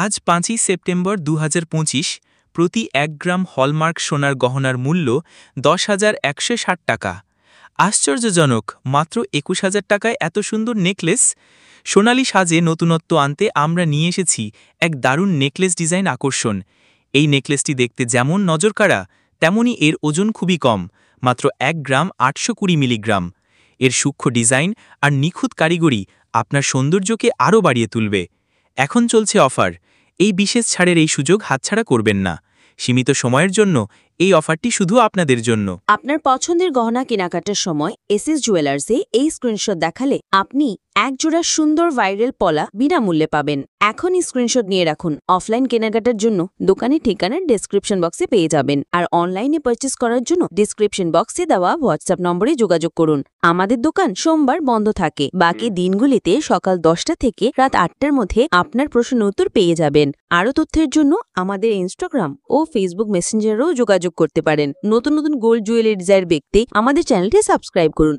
আজ ৫ই সেপ্টেম্বর ২০২৫ প্রতি ১ গ্রাম হলমার্ক সোনার গহনার মূল্য ১০,১৬০ টাকা। আশ্চর্যজনক, মাত্র ২১,০০০ টাকায় এত সুন্দর নেকলেস। সোনালী সাজে নতুনত্ব আনতে আমরা নিয়ে এসেছি এক দারুণ নেকলেস ডিজাইন আকর্ষণ। এই নেকলেসটি দেখতে যেমন নজরকাড়া, তেমনি এর ওজন খুবই কম, মাত্র ১ গ্রাম ৮২০ মিলিগ্রাম। এর সূক্ষ্ম ডিজাইন আর নিখুঁত কারিগরি আপনার সৌন্দর্যকে আরও বাড়িয়ে তুলবে। এখন চলছে অফার। এই বিশেষ ছাড়ের এই সুযোগ হাতছাড়া করবেন না। সীমিত সময়ের জন্য এই অফারটি শুধু আপনাদের জন্য। আপনার পছন্দের গহনা কেনাকাটার সময় এসএস জুয়েলার্সে এই স্ক্রিনশট দেখালে আপনি একজোড়া সুন্দর ভাইরাল পলা বিনামূল্যে পাবেন। এখনই স্ক্রিনশট নিয়ে রাখুন। অফলাইন কেনাকাটার জন্য দোকানের ঠিকানা ডেসক্রিপশন বক্সে পেয়ে যাবেন, আর অনলাইনে পারচেস করার জন্য ডেসক্রিপশন বক্সে দেওয়া হোয়াটসঅ্যাপ নম্বরে যোগাযোগ করুন। আমাদের দোকান সোমবার বন্ধ থাকে, বাকি দিনগুলিতে সকাল 10টা থেকে রাত 8টার মধ্যে আপনার প্রশ্নের উত্তর পেয়ে যাবেন। আরও তথ্যের জন্য আমাদের ইনস্টাগ্রাম ও ফেসবুক মেসেঞ্জারেও যোগাযোগ করতে পারেন। নতুন নতুন গোল্ড জুয়েলারি ডিজাইন দেখতে আমাদের চ্যানেলটি সাবস্ক্রাইব করুন।